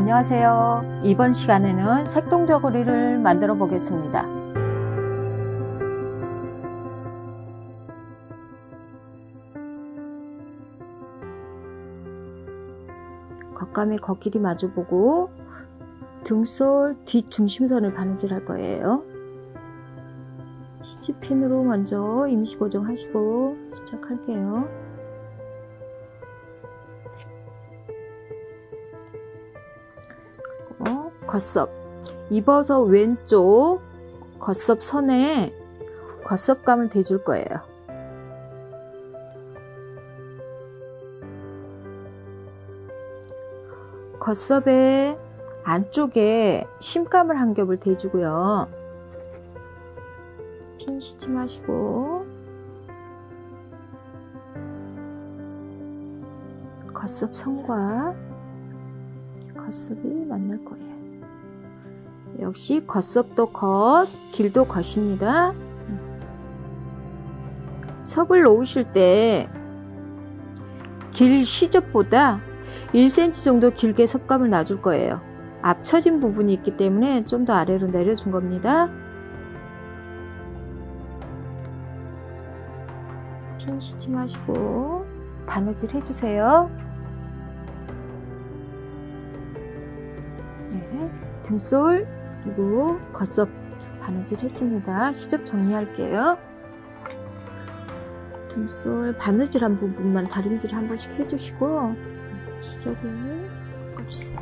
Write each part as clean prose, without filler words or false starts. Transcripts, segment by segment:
안녕하세요. 이번 시간에는 색동저고리를 만들어 보겠습니다. 겉감의 겉길이 마주보고 등솔 뒷중심선을 바느질 할 거예요. 시치핀으로 먼저 임시 고정하시고 시작할게요. 그리고 겉섭 입어서 왼쪽 겉섭 선에 겉섭감을 대줄 거예요. 겉섭의 안쪽에 심감을 한 겹을 대주고요. 핀 시침하시고 겉섭 선과 겉섭이 만날 거예요. 역시 겉섭도 겉, 길도 겉입니다. 섭을 놓으실 때 길 시접보다 1cm 정도 길게 섭감을 놔줄 거예요. 앞처진 부분이 있기 때문에 좀 더 아래로 내려준 겁니다. 핀 시침하시고 바느질 해주세요. 네, 등솔 그리고 겉섭 바느질 했습니다. 시접 정리할게요. 등솔 바느질한 부분만 다림질 한 번씩 해주시고 시접을 꺾어주세요.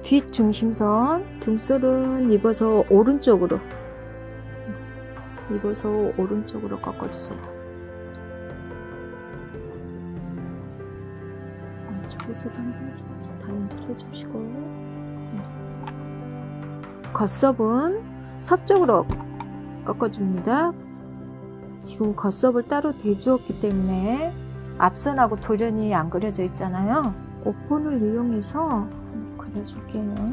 뒷중심선 등솔은 입어서 오른쪽으로 꺾어주세요. 안쪽에서도 한번 살짝 다림질 해주시고 겉섭은 섭쪽으로 꺾어줍니다. 지금 겉섭을 따로 대주었기 때문에 앞선하고 도련이 안 그려져 있잖아요. 오폰을 이용해서 그려줄게요.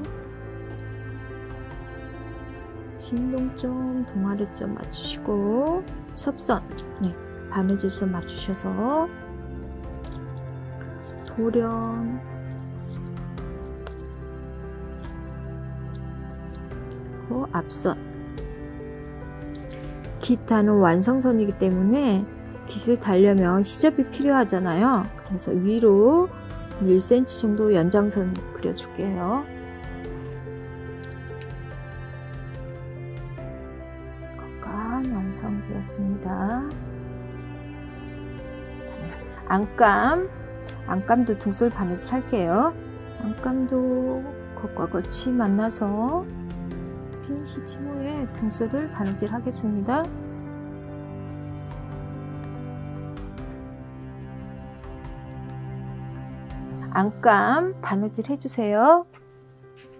진동점, 동아래점 맞추시고 섭선, 네, 바느질선 맞추셔서 도련, 그리고 앞선. 기타는 완성선이기 때문에 깃을 달려면 시접이 필요하잖아요. 그래서 위로 1cm 정도 연장선 그려줄게요. 겉감 완성되었습니다. 안감도 등솔 바느질 할게요. 안감도 겉과 겉이 만나서 핀 시침 후에 등솔을 바느질 하겠습니다. 안감 바느질 해주세요.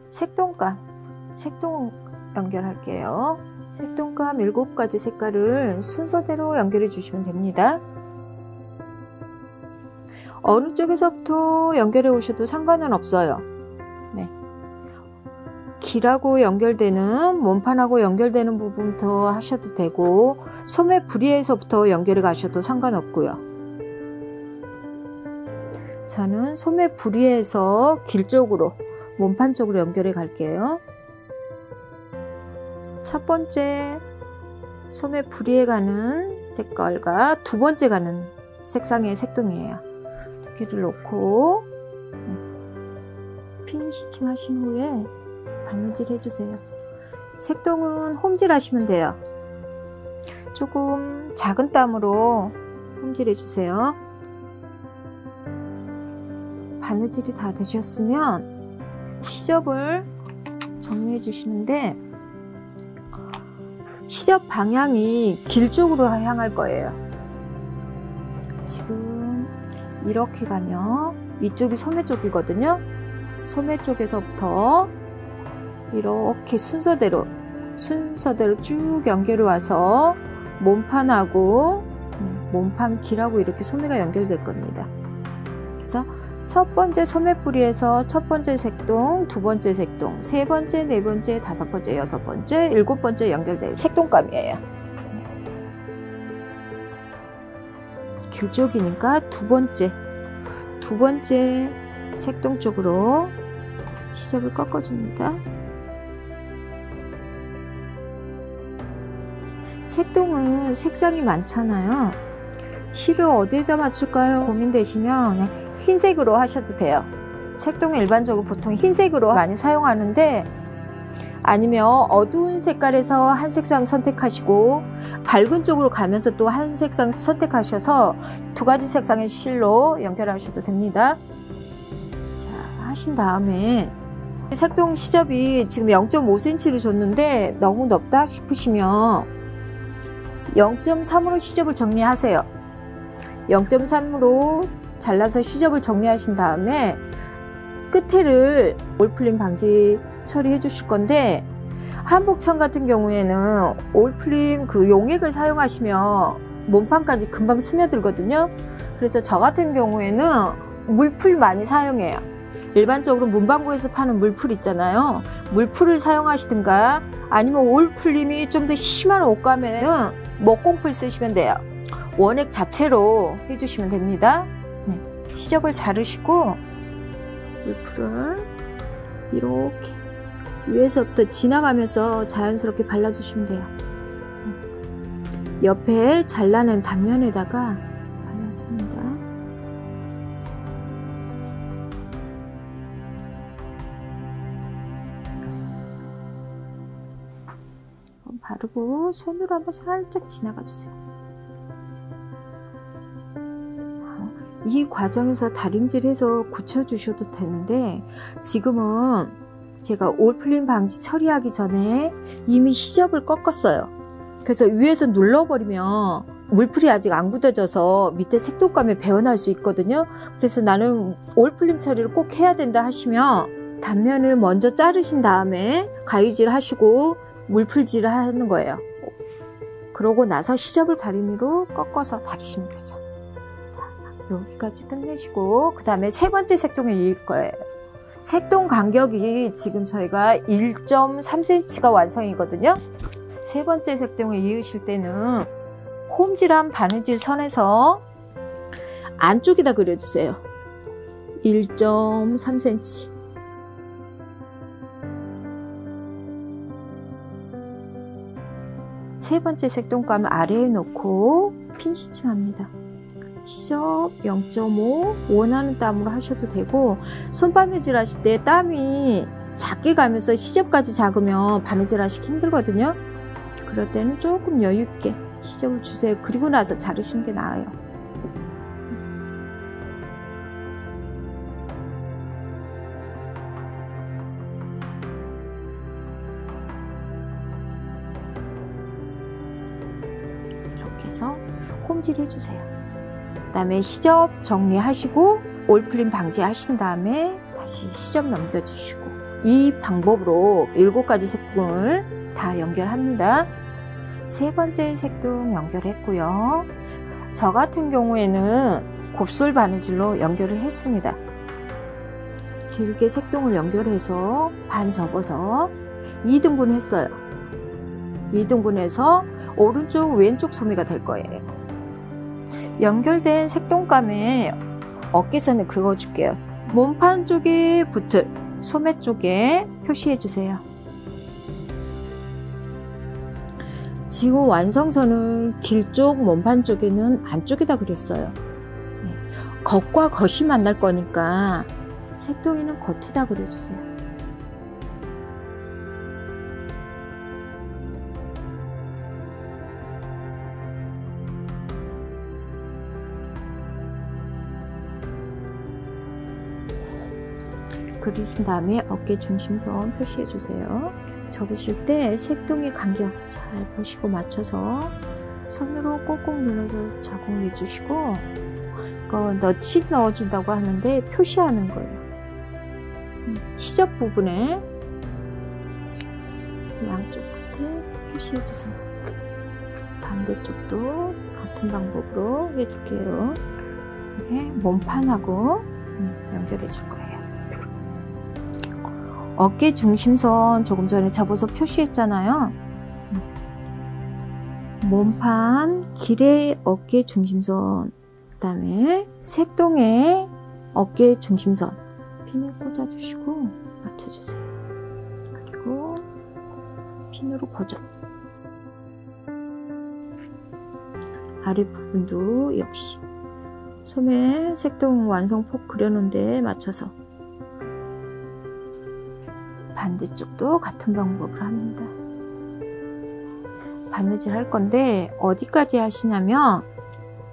색동 연결할게요. 색동감 7가지 색깔을 순서대로 연결해 주시면 됩니다. 어느 쪽에서부터 연결해 오셔도 상관은 없어요. 네. 길하고 연결되는 몸판하고 연결되는 부분부터 하셔도 되고 소매 부리에서부터 연결해 가셔도 상관없고요. 저는 소매 부리에서 길 쪽으로 몸판 쪽으로 연결해 갈게요. 첫 번째 소매 부리에 가는 색깔과 두 번째 가는 색상의 색동이에요. 두 개를 놓고 핀 시침 하신 후에 바느질 해주세요. 색동은 홈질 하시면 돼요. 조금 작은 땀으로 홈질 해주세요. 바느질이 다 되셨으면 시접을 정리해 주시는데 시접 방향이 길 쪽으로 향할 거예요. 지금 이렇게 가면 이쪽이 소매 쪽이거든요. 소매 쪽에서부터 이렇게 순서대로 쭉 연결해 와서 몸판하고 몸판 길하고 이렇게 소매가 연결될 겁니다. 그래서 첫 번째 소매뿌리에서 첫 번째 색동, 두 번째 색동, 세 번째, 네 번째, 다섯 번째, 여섯 번째, 일곱 번째 연결된 색동감이에요. 길 쪽이니까 두 번째 색동 쪽으로 시접을 꺾어줍니다. 색동은 색상이 많잖아요. 실을 어디에다 맞출까요? 고민되시면 흰색으로 하셔도 돼요. 색동은 일반적으로 보통 흰색으로 많이 사용하는데, 아니면 어두운 색깔에서 한 색상 선택하시고 밝은 쪽으로 가면서 또 한 색상 선택하셔서 두 가지 색상의 실로 연결하셔도 됩니다. 자, 하신 다음에 색동 시접이 지금 0.5cm를 줬는데 너무 넓다 싶으시면 0.3으로 시접을 정리하세요. 0.3으로 잘라서 시접을 정리하신 다음에 끝에를 올풀림 방지 처리해 주실 건데, 한복천 같은 경우에는 올풀림 그 용액을 사용하시면 몸판까지 금방 스며들거든요. 그래서 저 같은 경우에는 물풀 많이 사용해요. 일반적으로 문방구에서 파는 물풀 있잖아요. 물풀을 사용하시든가, 아니면 올풀림이 좀 더 심한 옷감에는 목공풀 쓰시면 돼요. 원액 자체로 해주시면 됩니다. 네. 시접을 자르시고 물풀을 이렇게 위에서부터 지나가면서 자연스럽게 발라주시면 돼요. 옆에 잘라낸 단면에다가 발라줍니다. 바르고 손으로 한번 살짝 지나가 주세요. 이 과정에서 다림질해서 굳혀주셔도 되는데, 지금은 제가 올풀림 방지 처리하기 전에 이미 시접을 꺾었어요. 그래서 위에서 눌러버리면 물풀이 아직 안 굳어져서 밑에 색동감에 배어날 수 있거든요. 그래서 나는 올풀림 처리를 꼭 해야 된다 하시면 단면을 먼저 자르신 다음에 가위질 하시고 물풀질을 하는 거예요. 그러고 나서 시접을 다리미로 꺾어서 다리시면 되죠. 여기까지 끝내시고 그 다음에 세 번째 색동에 이을 거예요. 색동 간격이 지금 저희가 1.3cm가 완성이거든요. 세 번째 색동에 이으실 때는 홈질한 바느질 선에서 안쪽에다 그려주세요. 1.3cm. 세 번째 색동감을 아래에 놓고 핀 시침합니다. 시접 0.5 원하는 땀으로 하셔도 되고, 손바느질 하실 때 땀이 작게 가면서 시접까지 작으면 바느질 하시기 힘들거든요. 그럴 때는 조금 여유 있게 시접을 주세요. 그리고 나서 자르시는 게 나아요. 이렇게 해서 홈질 해주세요. 그 다음에 시접 정리하시고 올풀림 방지하신 다음에 다시 시접 넘겨주시고, 이 방법으로 7가지 색동을 다 연결합니다. 세 번째 색동 연결했고요. 저 같은 경우에는 곱솔 바느질로 연결을 했습니다. 길게 색동을 연결해서 반 접어서 2등분 했어요. 2등분해서 오른쪽 왼쪽 소매가 될 거예요. 연결된 색동감에 어깨선을 그어줄게요. 몸판 쪽에 붙을 소매 쪽에 표시해 주세요. 지금 완성선은 길 쪽 몸판 쪽에는 안쪽에다 그렸어요. 네. 겉과 겉이 만날 거니까 색동에는 겉에다 그려주세요. 그리신 다음에 어깨 중심선 표시해 주세요. 접으실 때 색동의 간격 잘 보시고 맞춰서 손으로 꼭꼭 눌러서 자국내 주시고, 이거 너치 넣어준다고 하는데 표시하는 거예요. 시접 부분에 양쪽 끝에 표시해 주세요. 반대쪽도 같은 방법으로 해줄게요. 이렇게 몸판하고 연결해 줄 거예요. 어깨 중심선 조금 전에 접어서 표시했잖아요. 몸판 길의 어깨 중심선, 그 다음에 색동의 어깨 중심선, 핀을 꽂아주시고 맞춰주세요. 그리고 핀으로 고정. 아랫부분도 역시 소매 색동 완성폭 그려놓은 데에 맞춰서 반대쪽도 같은 방법으로 합니다. 바느질 할 건데 어디까지 하시냐면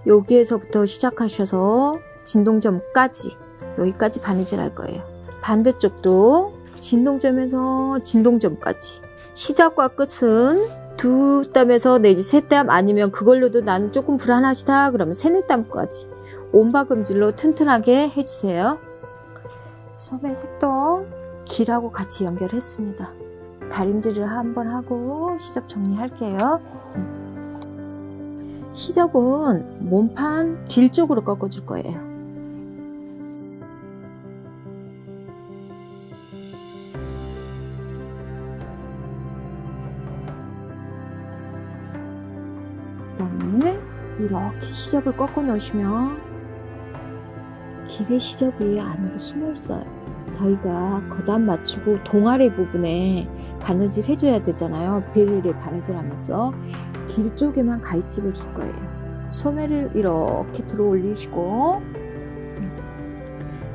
여기에서부터 시작하셔서 진동점까지 여기까지 바느질 할 거예요. 반대쪽도 진동점에서 진동점까지 시작과 끝은 두 땀에서 내지 세 땀 아니면 그걸로도 나는 조금 불안하시다 그러면 세네 땀까지 온바금질로 튼튼하게 해주세요. 소매 색동 길하고 같이 연결했습니다. 다림질을 한번 하고 시접 정리할게요. 시접은 몸판 길 쪽으로 꺾어줄 거예요. 그다음에 이렇게 시접을 꺾어 놓으시면 길의 시접이 안으로 숨어 있어요. 저희가 거단 맞추고 동아리 부분에 바느질 해줘야 되잖아요. 베릴에 바느질 하면서 길 쪽에만 가위집을 줄 거예요. 소매를 이렇게 들어 올리시고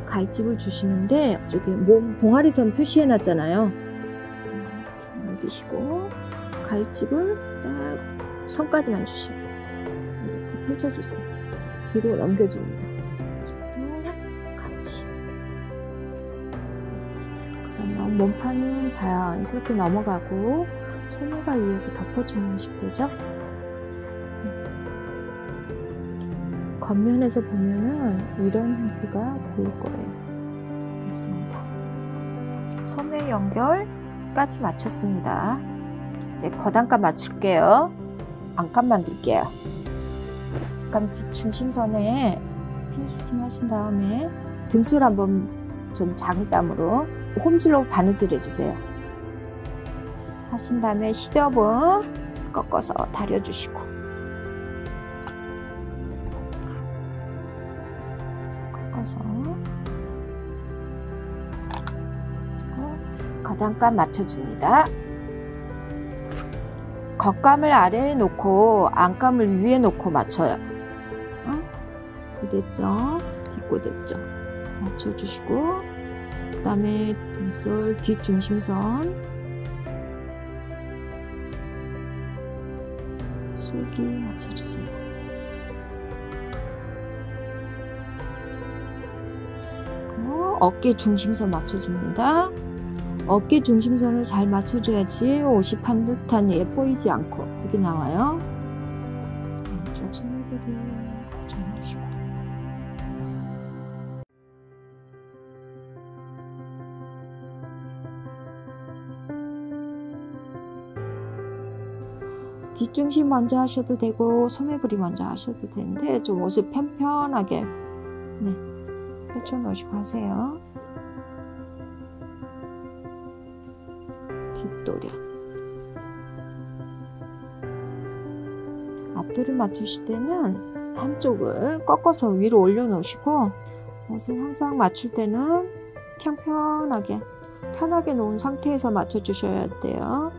가위집을 주시는데 저기 몸 봉아리선 표시해 놨잖아요. 이렇게 넘기시고 가위집을 딱 선까지만 주시고 이렇게 펼쳐주세요. 뒤로 넘겨줍니다. 같이. 그러면 몸판은 자연스럽게 넘어가고 소매가 위에서 덮어주는 식되죠. 겉면에서 보면은 이런 형태가 보일 거예요. 됐습니다. 소매 연결까지 마쳤습니다. 이제 거단값 맞출게요. 안값 만들게요. 약간 뒷중심선에 핀시팅 하신 다음에 등수를 한번 좀 작은 땀으로 홈질로 바느질 해주세요. 하신 다음에 시접은 꺾어서 다려주시고 꺾어서 거단감 맞춰줍니다. 겉감을 아래에 놓고 안감을 위에 놓고 맞춰요. 고됐죠? 뒷고됐죠? 맞춰주시고 그 다음에 등솔 뒷중심선 속이 맞춰주세요. 그리고 어깨 중심선 맞춰줍니다. 어깨 중심선을 잘 맞춰줘야지 옷이 반듯한 예보이지 않고 여기 나와요. 왼쪽 소매부리 고정하시고 뒷중심 먼저 하셔도 되고 소매부리 먼저 하셔도 되는데 좀 옷을 편편하게 펼쳐 놓으시고 하세요. 뒷도련 앞도련 맞추실 때는 한쪽을 꺾어서 위로 올려 놓으시고 옷을 항상 맞출 때는 편편하게 편하게 놓은 상태에서 맞춰 주셔야 돼요.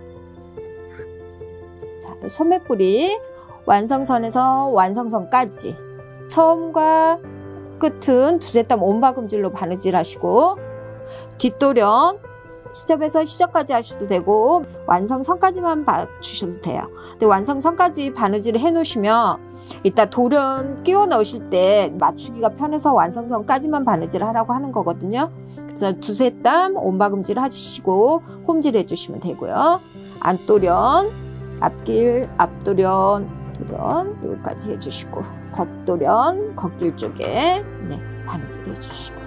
자, 소매뿌리 완성선에서 완성선까지 처음과 끝은 두세 땀 온바금질로 바느질 하시고 뒷도련 시접에서 시접까지 하셔도 되고 완성선까지만 맞추셔도 돼요. 근데 완성선까지 바느질을 해 놓으시면 이따 도련 끼워 넣으실 때 맞추기가 편해서 완성선까지만 바느질을 하라고 하는 거거든요. 그래서 두세 땀 온바금질 하시고 홈질 해주시면 되고요. 안도련, 앞길, 앞도련, 도련 여기까지 해주시고 겉도련, 겉길 쪽에 바느질 해주시고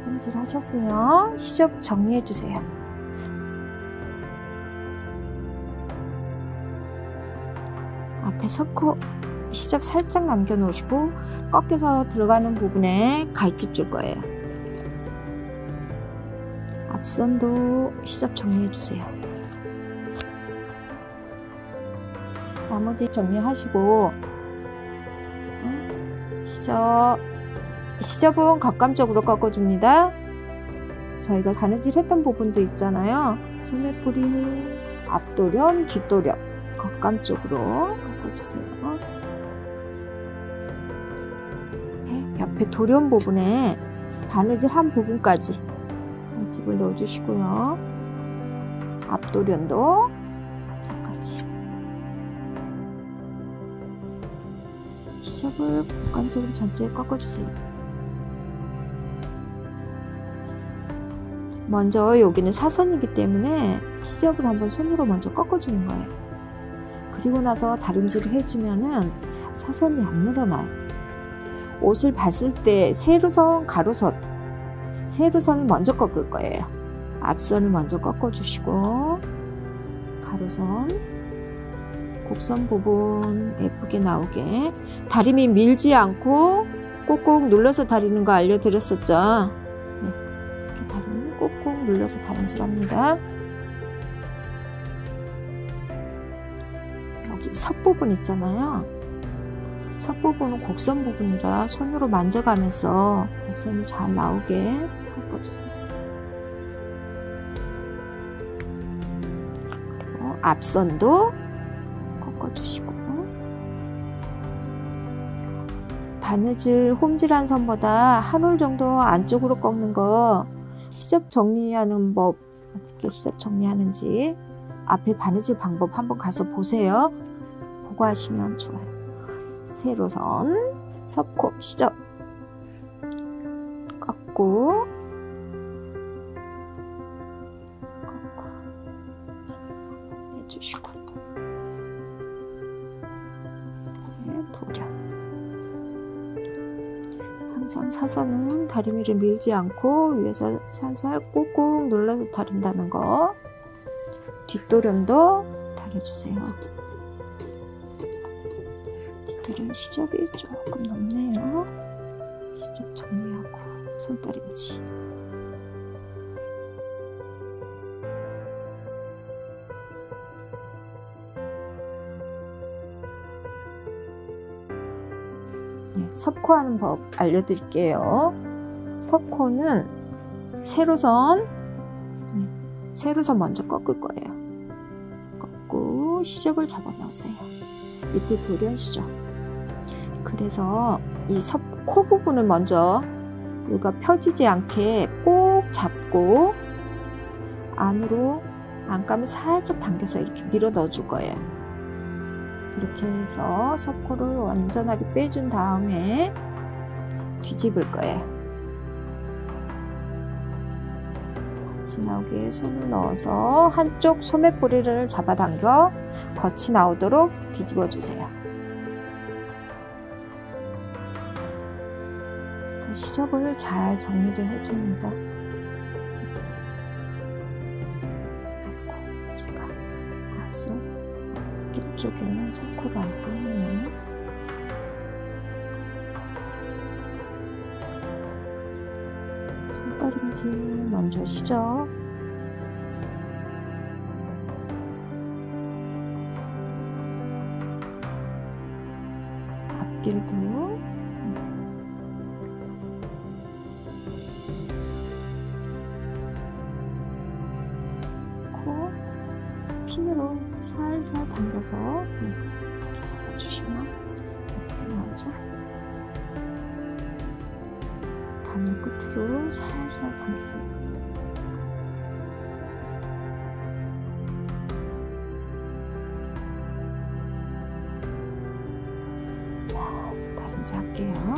홈질 하셨으면 시접 정리해 주세요. 앞에 섞고 시접 살짝 남겨 놓으시고 꺾여서 들어가는 부분에 가위집 줄 거예요. 앞선도 시접 정리해 주세요. 나머지 정리하시고 시접 시접은 겉감쪽으로 꺾어줍니다. 저희가 바느질 했던 부분도 있잖아요. 소매뿌리, 앞도련, 뒷도련 겉감쪽으로 꺾어주세요. 네, 옆에 도련 부분에 바느질 한 부분까지 반집을 넣어주시고요. 앞도련도 마찬가지. 시접을 겉감쪽으로 전체에 꺾어주세요. 먼저 여기는 사선이기 때문에 시접을 한번 손으로 먼저 꺾어주는 거예요. 그리고 나서 다림질을 해주면은 사선이 안 늘어나요. 옷을 봤을 때 세로선, 가로선, 세로선을 먼저 꺾을 거예요. 앞선을 먼저 꺾어주시고 가로선, 곡선 부분 예쁘게 나오게 다림이 밀지 않고 꼭꼭 눌러서 다리는 거 알려드렸었죠. 네, 이렇게 다림을 꼭꼭 눌러서 다림질합니다. 여기 섭 부분 있잖아요. 섭 부분은 곡선 부분이라 손으로 만져가면서 곡선이 잘 나오게 꺾어주세요. 그리고 앞선도 꺾어주시고 바느질 홈질한 선보다 한 올 정도 안쪽으로 꺾는 거 시접 정리하는 법 어떻게 시접 정리하는지 앞에 바느질 방법 한번 가서 보세요. 보고 하시면 좋아요. 세로선, 섭코, 시접 꺾고 해주시고 도련. 항상 사선은 다리미를 밀지 않고 위에서 살살 꾹꾹 눌러서 다린다는 거. 뒷도련도 다려주세요. 뒷도련 시접이 조금 높네요. 시접 정리하고 손다림질. 섭코하는 법 알려드릴게요. 섭코는 세로선, 세로선 먼저 꺾을 거예요. 꺾고 시접을 접어 넣으세요. 밑에 도련 시접. 그래서 이 섭코 부분을 먼저 여기가 펴지지 않게 꼭 잡고 안으로 안감을 살짝 당겨서 이렇게 밀어 넣어 줄 거예요. 이렇게 해서 섭코를 완전하게 빼준 다음에 뒤집을 거예요. 겉이 나오게 손을 넣어서 한쪽 소매뿌리를 잡아당겨 겉이 나오도록 뒤집어 주세요. 시접을 잘 정리를 해줍니다. 아이고, 제가 가서 이쪽에는 섭코를 안 보이네요. 손다림질 먼저 시접. 앞길도 코 핀으로 살살 당겨서 이렇게 잡아주시면 이렇게 나오죠. 바늘 끝으로 살살 당기세요. 자, 다림질 할게요.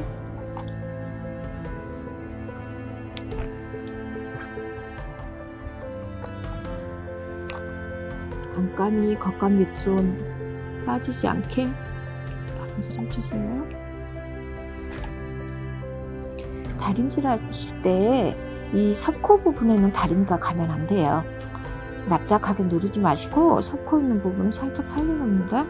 안감이 겉감 밑으로 빠지지 않게 다림질 해주세요. 다림질 하실 때 이 섭코 부분에는 다림이가 가면 안 돼요. 납작하게 누르지 마시고 섭코 있는 부분은 살짝 살려놓습니다.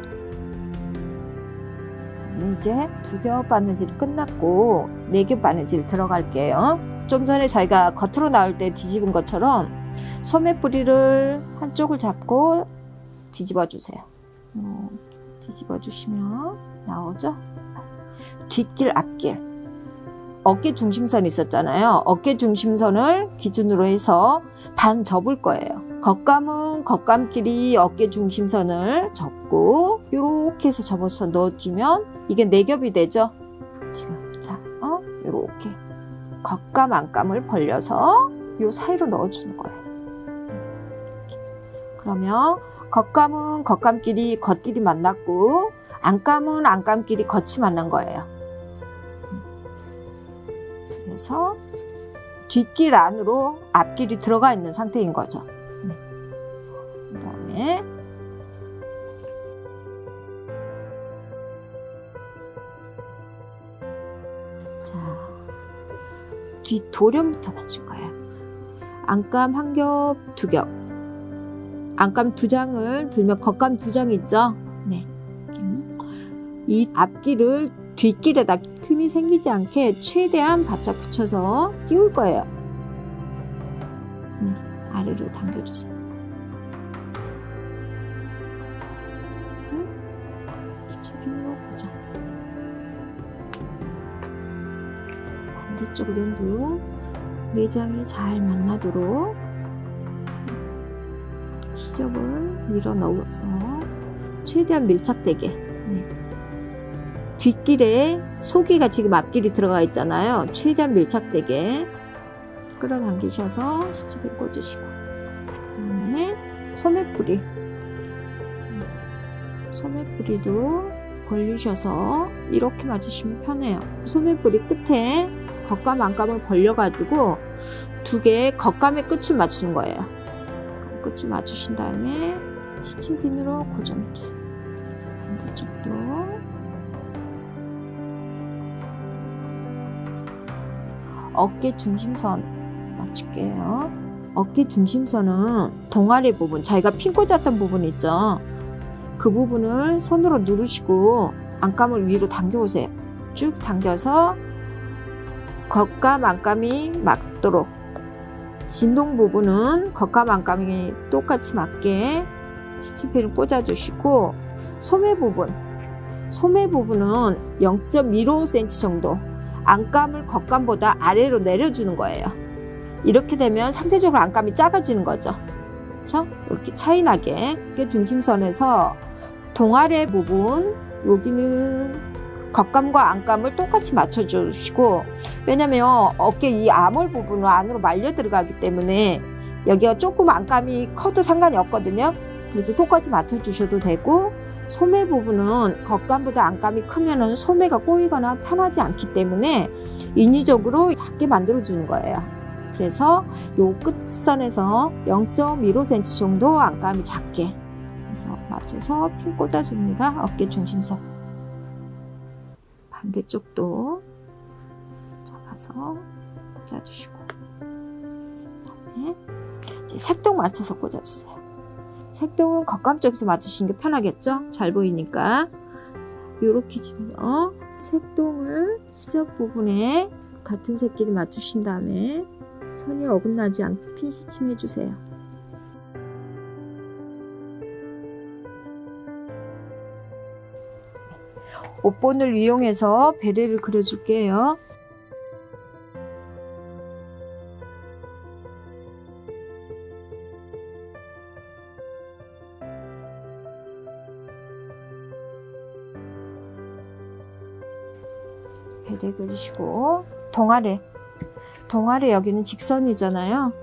이제 2겹 바느질 끝났고 4겹 바느질 들어갈게요. 좀 전에 저희가 겉으로 나올 때 뒤집은 것처럼 소매뿌리를 한쪽을 잡고 뒤집어 주세요. 뒤집어 주시면 나오죠? 뒷길 앞길 어깨 중심선 있었잖아요. 어깨 중심선을 기준으로 해서 반 접을 거예요. 겉감은 겉감끼리 어깨 중심선을 접고 이렇게 해서 접어서 넣어주면 이게 4겹이 되죠. 지금 자, 이렇게 겉감 안감을 벌려서 요 사이로 넣어주는 거예요. 그러면 겉감은 겉감끼리 겉끼리 만났고 안감은 안감끼리 겉이 만난 거예요. 그래서 뒷길 안으로 앞길이 들어가 있는 상태인 거죠. 자, 그다음에 자, 뒷 도련부터 맞출 거예요. 안감 1겹, 2겹. 안감 2장을 들면 겉감 2장 있죠? 네. 이 앞길을 뒷길에다 틈이 생기지 않게 최대한 바짝 붙여서 끼울 거예요. 네, 아래로 당겨주세요. 시침핀으로 고정. 반대쪽 면도 내장이 잘 만나도록 시접을 밀어 넣어서 최대한 밀착되게. 네. 뒷길에 속이가 지금 앞길이 들어가 있잖아요. 최대한 밀착되게 끌어당기셔서 시접에 꽂으시고, 그 다음에 소매뿌리, 소매뿌리도 벌리셔서 이렇게 맞으시면 편해요. 소매뿌리 끝에 겉감 안감을 벌려가지고 2개의 겉감의 끝을 맞추는 거예요. 끝을 맞추신 다음에 시침핀으로 고정해주세요. 반대쪽도 어깨 중심선 맞출게요. 어깨 중심선은 동아리 부분, 저희가 핀 꽂았던 부분 있죠. 그 부분을 손으로 누르시고 안감을 위로 당겨오세요. 쭉 당겨서 겉감 안감이 맞도록, 진동 부분은 겉감 안감이 똑같이 맞게 시침핀을 꽂아주시고, 소매 부분은 0.15cm 정도 안감을 겉감보다 아래로 내려주는 거예요. 이렇게 되면 상대적으로 안감이 작아지는 거죠. 그렇죠? 이렇게 차이나게 어깨 중심선에서 동아래 부분, 여기는 겉감과 안감을 똑같이 맞춰주시고, 왜냐면 어깨 이 암홀 부분은 안으로 말려 들어가기 때문에 여기가 조금 안감이 커도 상관이 없거든요. 그래서 똑같이 맞춰주셔도 되고, 소매 부분은 겉감보다 안감이 크면은 소매가 꼬이거나 편하지 않기 때문에 인위적으로 작게 만들어주는 거예요. 그래서 요 끝선에서 0.15cm 정도 안감이 작게 해서 맞춰서 핀 꽂아줍니다. 어깨 중심선. 반대쪽도 잡아서 꽂아주시고, 그다음에 이제 색동 맞춰서 꽂아주세요. 색동은 겉감 쪽에서 맞추시는 게 편하겠죠? 잘 보이니까. 이렇게 집어서 색동을 시접 부분에 같은 색끼리 맞추신 다음에 선이 어긋나지 않게 핀 시침 해주세요. 옷본을 이용해서 베레를 그려줄게요. 베레 그리시고, 동아래 여기는 직선이잖아요.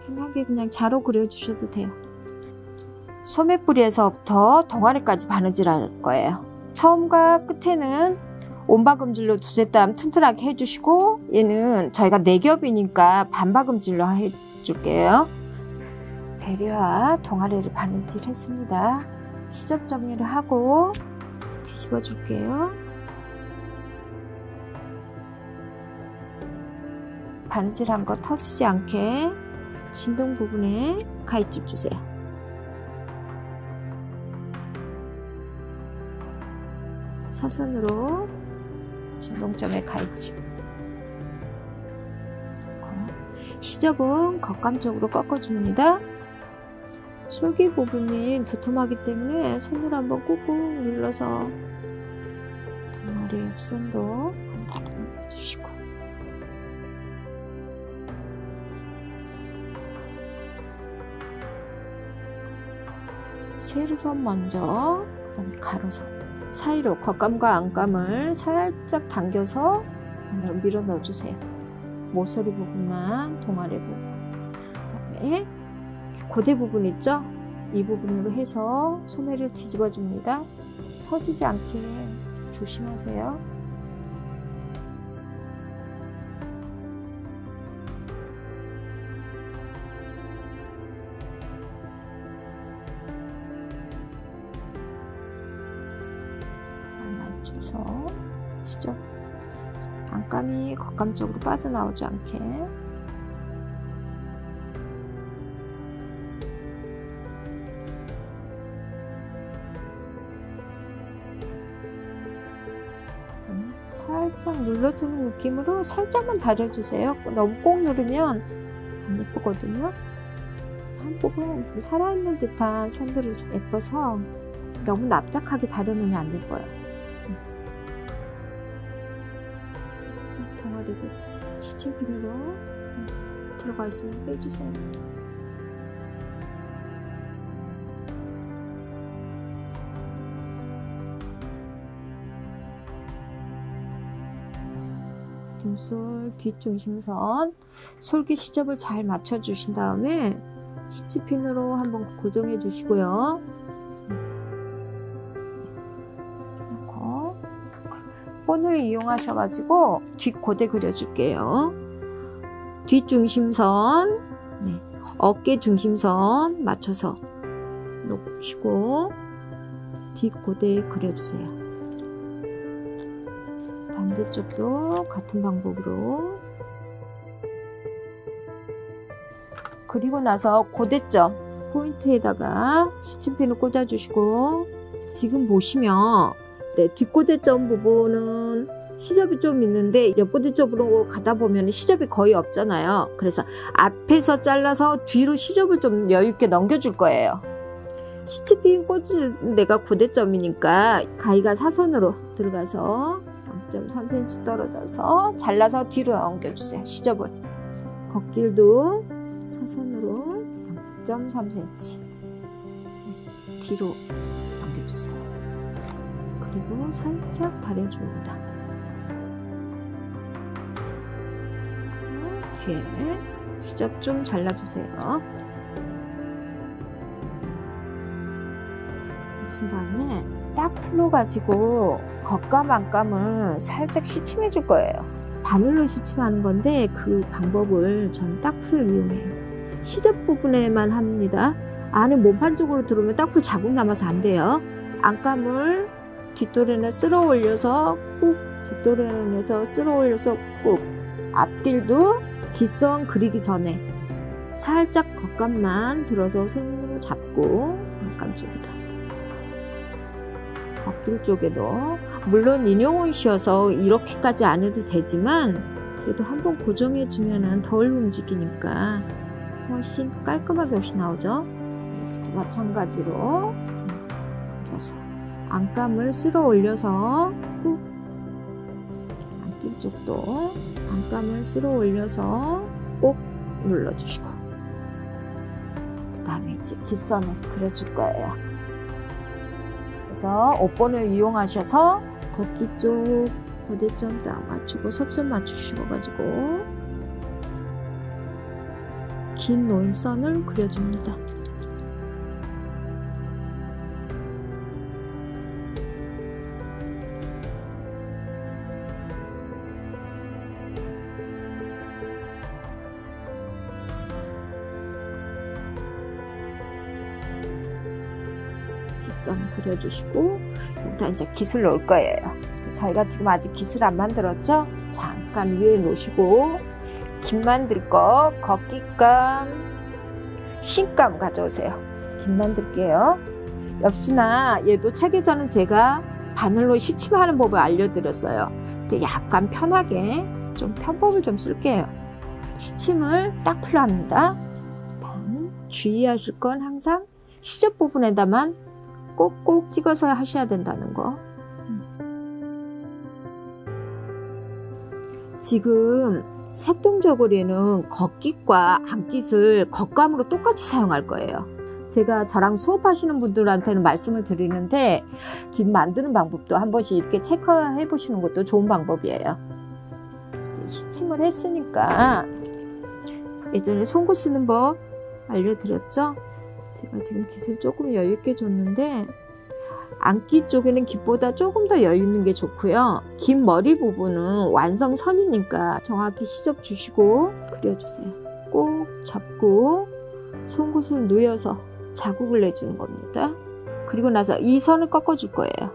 편하게 그냥 자로 그려주셔도 돼요. 소매뿌리에서부터 동아래까지 바느질 할 거예요. 처음과 끝에는 온바금질로 두세 땀 튼튼하게 해주시고, 얘는 저희가 4겹이니까 반바금질로 해줄게요. 베레와 동아래를 바느질 했습니다. 시접 정리를 하고 뒤집어 줄게요. 바느질한 거 터지지 않게 진동 부분에 가위집 주세요. 사선으로 진동점에 가위집. 시접은 겉감 쪽으로 꺾어줍니다. 솔기 부분이 두툼하기 때문에 손으로 한번 꾹꾹 눌러서 머리 옆선도 한번 해주시고, 세로선 먼저, 그 다음에 가로선 사이로 겉감과 안감을 살짝 당겨서 안으로 밀어 넣어주세요. 모서리 부분만 동아래 부분, 그 다음에 고대 부분 있죠? 이 부분으로 해서 소매를 뒤집어 줍니다. 터지지 않게 조심하세요. 맞춰서 시죠? 안감이 겉감 쪽으로 빠져나오지 않게. 살짝 눌러주는 느낌으로 살짝만 다려주세요. 너무 꼭 누르면 안 예쁘거든요. 한 부분 살아있는 듯한 선들을 좀 예뻐서 너무 납작하게 다려놓으면 안 예뻐요. 동아리도 시침핀으로 들어가 있으면 빼주세요. 등솔 뒷중심선 솔기 시접을 잘 맞춰 주신 다음에 시치핀으로 한번 고정해 주시고요. 놓고 본을 이용하셔 가지고 뒷고대 그려 줄게요. 뒷중심선, 네, 어깨 중심선 맞춰서 놓으시고 뒷고대 그려 주세요. 반대쪽도 같은 방법으로. 그리고 나서 고대점 포인트에다가 시침핀을 꽂아주시고, 지금 보시면 네, 뒷고대점 부분은 시접이 좀 있는데 옆고대 쪽으로 가다 보면 시접이 거의 없잖아요. 그래서 앞에서 잘라서 뒤로 시접을 좀 여유있게 넘겨줄 거예요. 시침핀 꽂은 데가 고대점이니까 가위가 사선으로 들어가서 0.3cm 떨어져서 잘라서 뒤로 넘겨주세요. 시접을. 겉길도 사선으로 0.3cm 뒤로 넘겨주세요. 그리고 살짝 다려줍니다. 뒤에 시접 좀 잘라주세요. 그러신 다음에 딱 풀로 가지고 겉감 안감을 살짝 시침해 줄 거예요. 바늘로 시침하는 건데 그 방법을 저는 딱풀을 이용해요. 시접 부분에만 합니다. 안에 몸판 쪽으로 들어오면 딱풀 자국 남아서 안 돼요. 안감을 뒷도련에 쓸어 올려서 꾹, 뒷도련에서 쓸어 올려서 꾹. 앞길도 깃선 그리기 전에 살짝 겉감만 들어서 손으로 잡고 안감 쪽에다. 겉길 쪽에도 물론 인용옷이어서 이렇게까지 안 해도 되지만 그래도 한번 고정해 주면은 덜 움직이니까 훨씬 깔끔하게 옷이 나오죠. 마찬가지로 펴서 안감을 쓸어 올려서 꾹, 안길 쪽도 안감을 쓸어 올려서 꼭 눌러주시고, 그 다음에 이제 깃선을 그려줄 거예요. 그래서 옷본을 이용하셔서 겉기 쪽 고대점 딱 맞추고 섭선 맞추셔가지고 긴 노임선을 그려줍니다. 깃선 그려주시고 여기다 이제 깃을 놓을 거예요. 저희가 지금 아직 깃을 안 만들었죠? 잠깐 위에 놓으시고 깃 만들 거 겉깃감, 신감 가져오세요. 깃 만들게요. 역시나 얘도 책에서는 제가 바늘로 시침하는 법을 알려드렸어요. 근데 약간 편하게 좀 편법을 좀 쓸게요. 시침을 딱 풀로 합니다. 단 주의하실 건 항상 시접 부분에다만 꼭꼭 찍어서 하셔야 된다는 거. 지금 색동저고리는 겉깃과 안깃을 겉감으로 똑같이 사용할 거예요. 제가 저랑 수업하시는 분들한테는 말씀을 드리는데 김 만드는 방법도 한 번씩 이렇게 체크해 보시는 것도 좋은 방법이에요. 시침을 했으니까 예전에 송곳 쓰는 법 알려드렸죠? 제가 지금 깃을 조금 여유 있게 줬는데 안기 쪽에는 깃보다 조금 더 여유 있는 게 좋고요. 긴 머리 부분은 완성선이니까 정확히 시접 주시고 그려주세요. 꼭 잡고 송곳을 누여서 자국을 내주는 겁니다. 그리고 나서 이 선을 꺾어줄 거예요.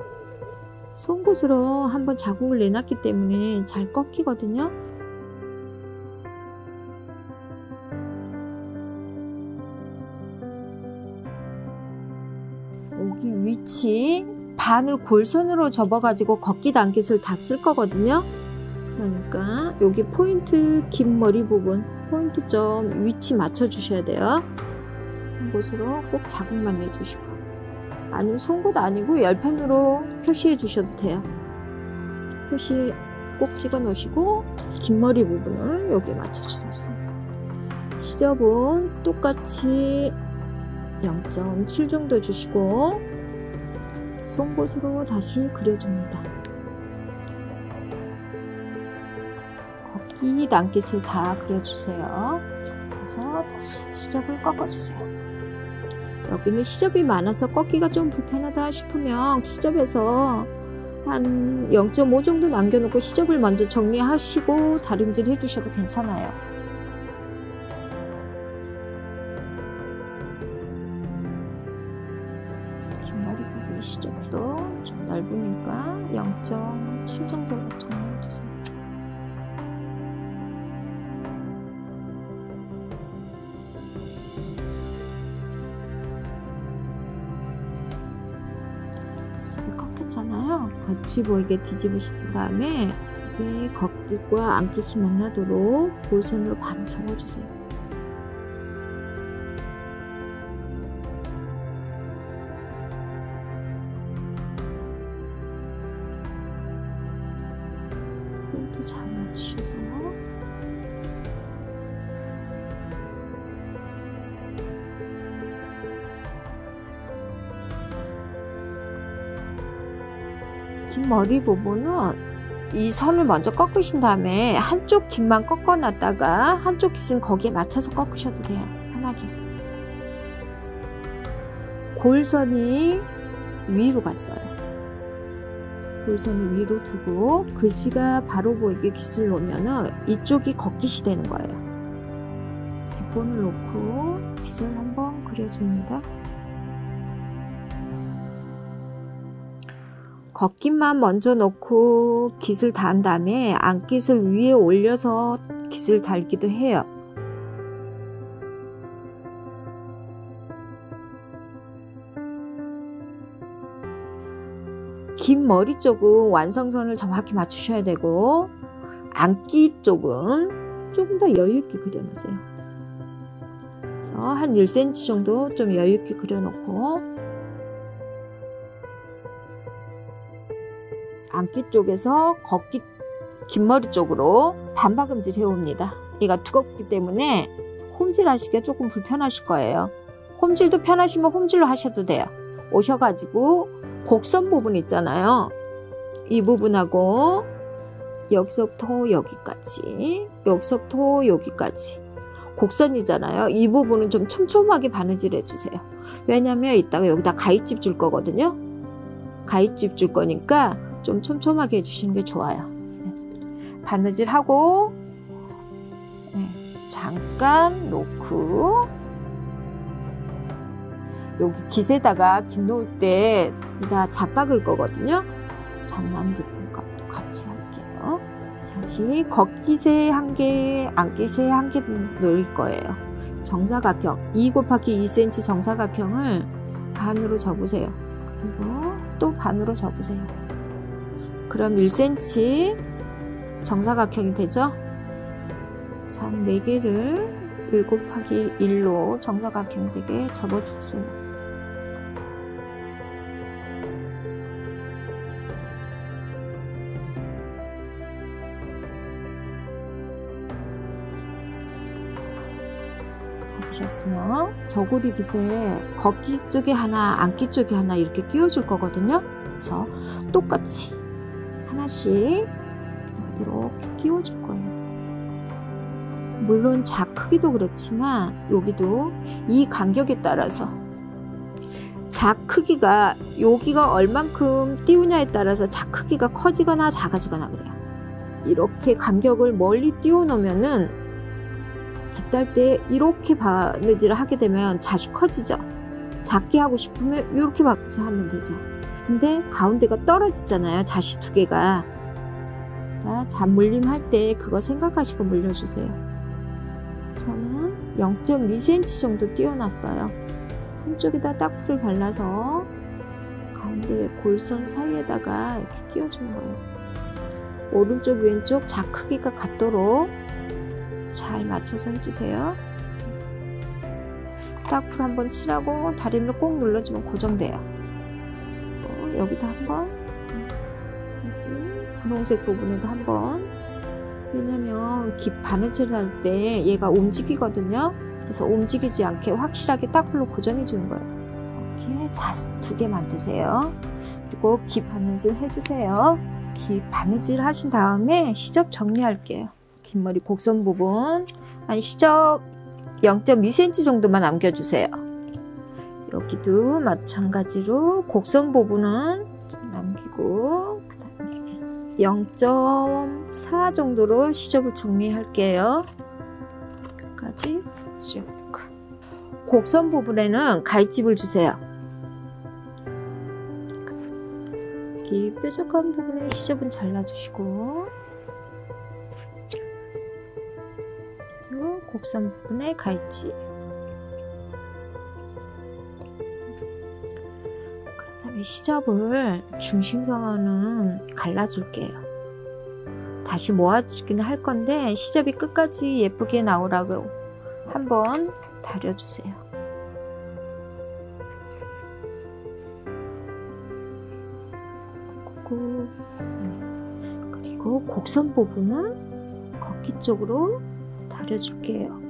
송곳으로 한번 자국을 내놨기 때문에 잘 꺾이거든요. 여기 위치 반을 골선으로 접어가지고 걷기 단깃을 다 쓸 거거든요. 그러니까 여기 포인트 긴 머리 부분 포인트 점 위치 맞춰 주셔야 돼요. 이곳으로 꼭 자국만 내주시고, 아니면 송곳 아니고 열펜으로 표시해 주셔도 돼요. 표시 꼭 찍어 놓으시고 긴 머리 부분을 여기에 맞춰 주세요. 시접은 똑같이 0.7 정도 주시고 송곳으로 다시 그려줍니다. 걷기 단깃을 다 그려주세요. 그래서 다시 시접을 꺾어주세요. 여기는 시접이 많아서 꺾기가 좀 불편하다 싶으면 시접에서 한 0.5 정도 남겨놓고 시접을 먼저 정리하시고 다림질 해주셔도 괜찮아요. 뒷머리 부분 시접도 좀 넓으니까 0.7 정도로 정리해주세요. 시접이 꺾였잖아요. 겉이 보이게 뒤집으신 다음에 이게 겉깃과 안깃이 만나도록 볼선으로 바로 접어주세요. 포인트 잘 맞추셔서 긴 머리 부분은 이 선을 먼저 꺾으신 다음에 한쪽 깃만 꺾어 놨다가 한쪽 깃은 거기에 맞춰서 꺾으셔도 돼요. 편하게. 골선이 위로 갔어요. 골선을 위로 두고 글씨가 바로 보이게 깃을 놓으면 이쪽이 겉깃이 되는 거예요. 깃본을 놓고 깃을 한번 그려줍니다. 겉깃만 먼저 넣고 깃을 단 다음에 안깃을 위에 올려서 깃을 달기도 해요. 긴 머리 쪽은 완성선을 정확히 맞추셔야 되고 안깃 쪽은 조금 더 여유 있게 그려놓으세요. 그래서 한 1cm 정도 좀 여유 있게 그려놓고 안깃 쪽에서 겉깃 긴 머리 쪽으로 반박음질 해옵니다. 얘가 두껍기 때문에 홈질 하시기가 조금 불편하실 거예요. 홈질도 편하시면 홈질로 하셔도 돼요. 오셔가지고 곡선 부분 있잖아요. 이 부분하고 여기서부터 여기까지, 여기서부터 여기까지 곡선이잖아요. 이 부분은 좀 촘촘하게 바느질 해주세요. 왜냐면 이따가 여기다 가위집 줄 거거든요. 가위집 줄 거니까 좀 촘촘하게 해주시는 게 좋아요. 바느질하고 잠깐 놓고 여기 깃에다가 깃 놓을 때 다 잡박을 거거든요. 잠만 듣는 것도 같이 할게요. 다시 겉깃에 한 개, 안깃에 한 개 놓을 거예요. 정사각형 2 곱하기 2cm 정사각형을 반으로 접으세요. 그리고 또 반으로 접으세요. 그럼 1cm 정사각형이 되죠? 자, 4개를 1 곱하기 1로 정사각형 되게 접어주세요. 보셨으면 저고리 깃에 걷기 쪽에 하나, 앉기 쪽에 하나 이렇게 끼워줄 거거든요. 그래서 똑같이 하나씩 이렇게 끼워줄 거예요. 물론 작 크기도 그렇지만 여기도 이 간격에 따라서 작 크기가 여기가 얼만큼 띄우냐에 따라서 작 크기가 커지거나 작아지거나 그래요. 이렇게 간격을 멀리 띄워 놓으면은 깃달 때 이렇게 바느질을 하게 되면 잣이 커지죠. 작게 하고 싶으면 이렇게 하면 되죠. 근데 가운데가 떨어지잖아요. 잣이 두 개가. 잣 물림 할 때 그거 생각하시고 물려주세요. 저는 0.2cm 정도 띄워놨어요. 한쪽에다 딱풀을 발라서 가운데 골선 사이에다가 이렇게 끼워주는 거예요. 오른쪽 왼쪽 잣 크기가 같도록 잘 맞춰서 해주세요. 딱풀 한번 칠하고 다리를 꼭 눌러주면 고정돼요. 여기도 한번, 분홍색 부분에도 한번. 왜냐면 깃 바느질 할 때 얘가 움직이거든요. 그래서 움직이지 않게 확실하게 딱풀로 고정해 주는 거예요. 이렇게 잣 두 개 만드세요. 그리고 깃 바느질 해주세요. 깃 바느질 하신 다음에 시접 정리할게요. 긴 머리 곡선 부분 한 시접 0.2cm 정도만 남겨주세요. 여기도 마찬가지로 곡선 부분은 좀 남기고 그 다음에 0.4 정도로 시접을 정리할게요. 끝까지 쭉. 곡선 부분에는 가위집을 주세요. 이 뾰족한 부분에 시접은 잘라주시고 그리고 곡선 부분에 가위집. 그다음에 시접을 중심선은 갈라줄게요. 다시 모아지기는 할 건데 시접이 끝까지 예쁘게 나오라고 한번 다려주세요. 그리고 곡선 부분은 걷기 쪽으로 다려줄게요.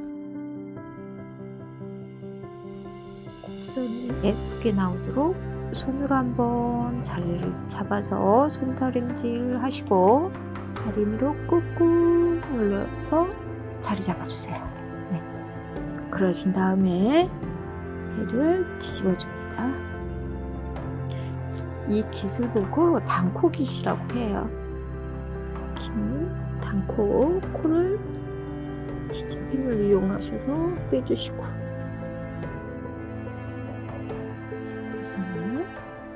곡선이 예쁘게 나오도록 손으로 한번 자리를 잡아서 손다림질 하시고 다리미로 꾹꾹 눌러서 자리 잡아주세요. 네. 그러신 다음에 얘를 뒤집어 줍니다. 이 깃을 보고 단코 깃이라고 해요. 단코, 코를 시침핀을 이용하셔서 빼주시고 우선은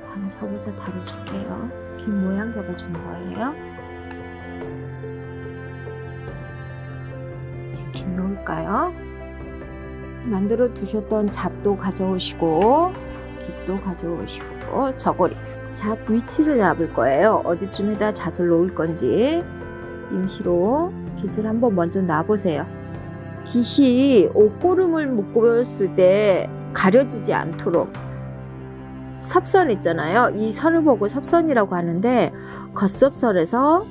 반 접어서 다려줄게요. 깃 모양 잡아주는 거예요. 이제 깃 놓을까요? 만들어 두셨던 잣도 가져오시고 깃도 가져오시고 저고리 잣 위치를 잡을 거예요. 어디쯤에다 잣을 놓을 건지 임시로 깃을 한번 먼저 놔보세요. 깃이 옷고름을 묶었을 때 가려지지 않도록 섭선 있잖아요. 이 선을 보고 섭선이라고 하는데 겉섭선에서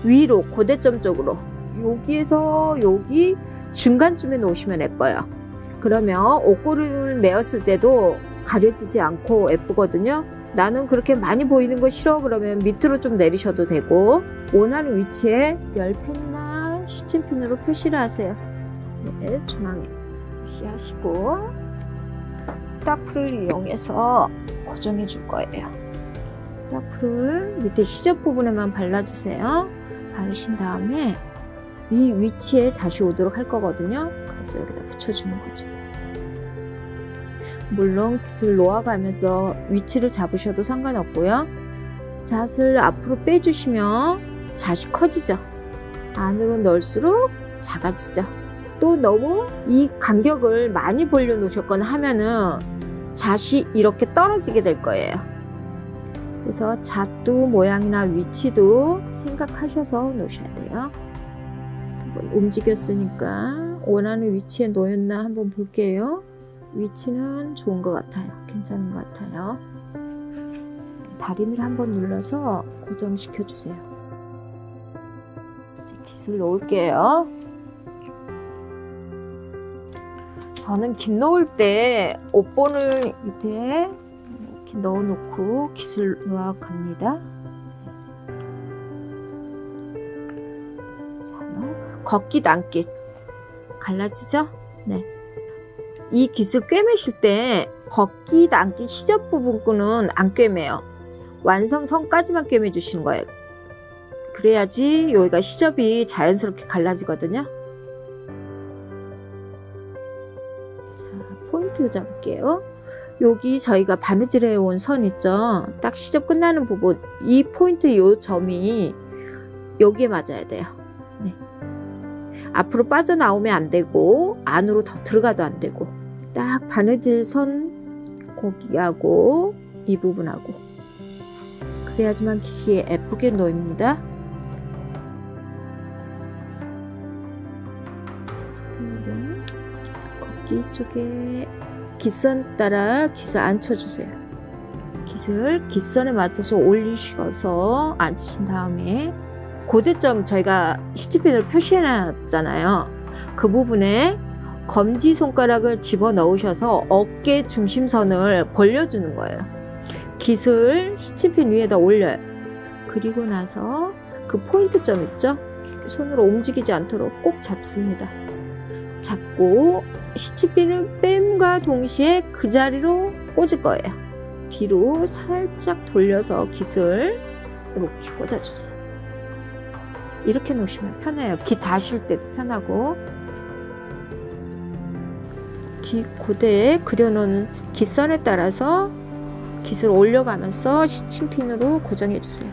위로 고대점 쪽으로 여기에서 여기 중간쯤에 놓으시면 예뻐요. 그러면 옷고름을 메었을 때도 가려지지 않고 예쁘거든요. 나는 그렇게 많이 보이는 거 싫어 그러면 밑으로 좀 내리셔도 되고 원하는 위치에 열펜이나 시침핀으로 표시를 하세요. 중앙에 표시하시고 딱풀을 이용해서 고정해 줄 거예요. 딱풀을 밑에 시접 부분에만 발라주세요. 바르신 다음에 이 위치에 잣이 오도록 할 거거든요. 그래서 여기다 붙여주는 거죠. 물론 깃을 놓아가면서 위치를 잡으셔도 상관없고요. 잣을 앞으로 빼주시면 잣이 커지죠. 안으로 넣을수록 작아지죠. 또 너무 이 간격을 많이 벌려 놓으셨거나 하면은 잣이 이렇게 떨어지게 될 거예요. 그래서 잣도 모양이나 위치도 생각하셔서 놓으셔야 돼요. 한번 움직였으니까 원하는 위치에 놓였나 한번 볼게요. 위치는 좋은 것 같아요. 괜찮은 것 같아요. 다리미를 한번 눌러서 고정시켜 주세요. 이제 깃을 놓을게요. 저는 깃 넣을 때 옷본을 밑에 이렇게 넣어 놓고 깃을 놓아 갑니다. 자, 겉깃 안깃 갈라지죠? 네. 이 깃을 꿰매실 때 겉깃 안깃 시접 부분끈은 안 꿰매요. 완성선까지만 꿰매 주시는 거예요. 그래야지 여기가 시접이 자연스럽게 갈라지거든요. 자, 포인트 잡을게요. 여기 저희가 바느질 해온 선 있죠? 딱 시접 끝나는 부분, 이 포인트 요 점이 여기에 맞아야 돼요. 네. 앞으로 빠져나오면 안 되고 안으로 더 들어가도 안 되고, 딱 바느질 선 거기하고 이 부분하고 그래야지만 깃이 예쁘게 놓입니다. 겉깃 쪽에 깃선 따라 깃을 앉혀주세요. 깃을 깃선에 맞춰서 올리셔서 앉으신 다음에 고대점 저희가 시치핀으로 표시해 놨잖아요. 그 부분에 검지손가락을 집어 넣으셔서 어깨 중심선을 벌려주는 거예요. 깃을 시치핀 위에다 올려요. 그리고 나서 그 포인트점 있죠? 손으로 움직이지 않도록 꼭 잡습니다. 잡고 시치핀을 뺨과 동시에 그 자리로 꽂을 거예요. 뒤로 살짝 돌려서 깃을 이렇게 꽂아주세요. 이렇게 놓으시면 편해요. 깃 다실 때도 편하고. 뒷고대에 그려놓은 깃선에 따라서 깃을 올려가면서 시침핀으로 고정해 주세요.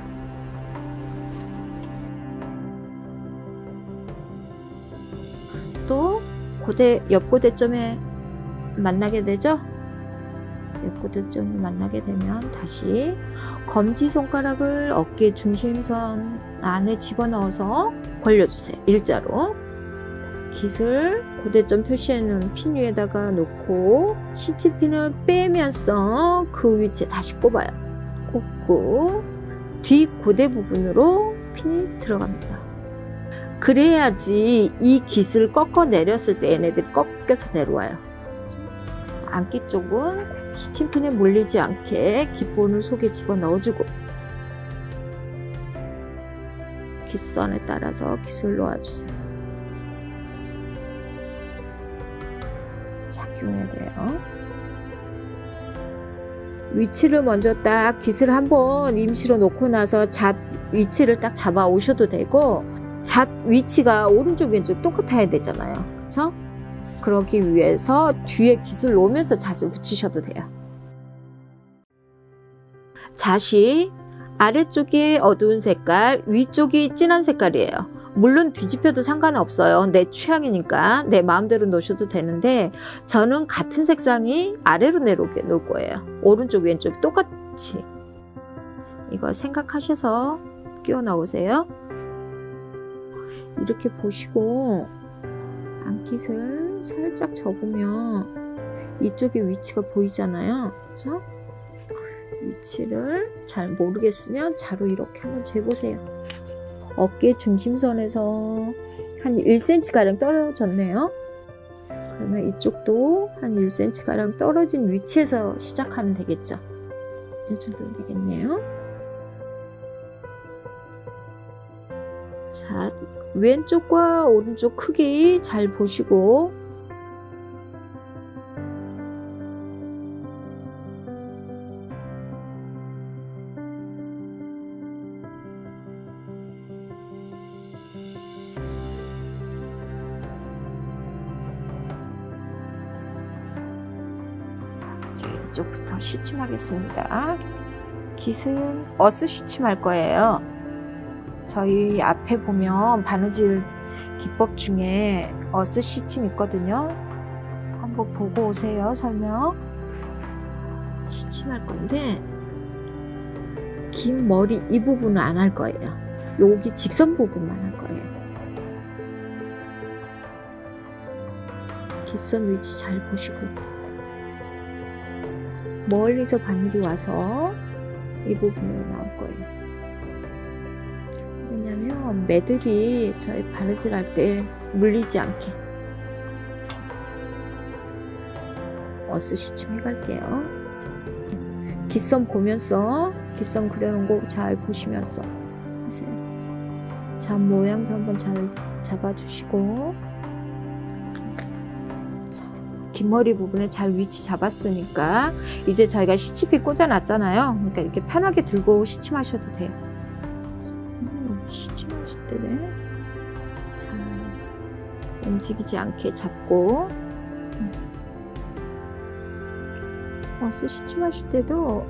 또 고대 옆고대점에 만나게 되죠. 옆고대점을 만나게 되면 다시 검지손가락을 어깨 중심선 안에 집어넣어서 벌려주세요. 일자로 깃을 고대점 표시해놓은 핀 위에다가 놓고 시치핀을 빼면서 그 위치에 다시 꼽아요. 꼽고 뒤 고대 부분으로 핀이 들어갑니다. 그래야지 이 깃을 꺾어 내렸을 때 얘네들이 꺾여서 내려와요. 안기 쪽은 시침핀에 물리지 않게 깃본을 속에 집어 넣어주고 깃선에 따라서 깃을 놓아주세요. 작용해야 돼요. 위치를 먼저 딱 깃을 한번 임시로 놓고 나서 잣 위치를 딱 잡아 오셔도 되고, 잣 위치가 오른쪽 왼쪽 똑같아야 되잖아요. 그쵸? 그러기 위해서 뒤에 깃을 놓으면서 잣을 붙이셔도 돼요. 잣이 아래쪽이 어두운 색깔, 위쪽이 진한 색깔이에요. 물론 뒤집혀도 상관은 없어요. 내 취향이니까 내 마음대로 놓으셔도 되는데, 저는 같은 색상이 아래로 내려오게 놓을 거예요. 오른쪽 왼쪽 똑같이. 이거 생각하셔서 끼워 넣으세요. 이렇게 보시고 안깃을 살짝 접으면 이쪽에 위치가 보이잖아요. 그렇죠? 위치를 잘 모르겠으면 자로 이렇게 한번 재보세요. 어깨 중심선에서 한 1cm가량 떨어졌네요. 그러면 이쪽도 한 1cm가량 떨어진 위치에서 시작하면 되겠죠. 이 정도면 되겠네요. 자, 왼쪽과 오른쪽 크기 잘 보시고 자, 이쪽부터 시침하겠습니다. 깃은 어스 시침할 거예요. 저희 앞에 보면 바느질 기법 중에 어스 시침 있거든요. 한번 보고 오세요. 설명. 시침할 건데 긴 머리 이 부분은 안 할 거예요. 여기 직선 부분만 할 거예요. 깃선 위치 잘 보시고 멀리서 바늘이 와서 이 부분으로 나올 거예요. 왜냐면 매듭이 저희 바느질 할 때 물리지 않게. 어스 시침 해갈게요. 깃선 보면서 깃선 그려놓은 거 잘 보시면서 하세요. 잡 모양도 한번 잘 잡아주시고, 긴 머리 부분에 잘 위치 잡았으니까 이제 저희가 시침이 꽂아놨잖아요. 그러니까 이렇게 편하게 들고 시침하셔도 돼요. 시침하실 때는 잘 움직이지 않게 잡고, 어스 시침하실 때도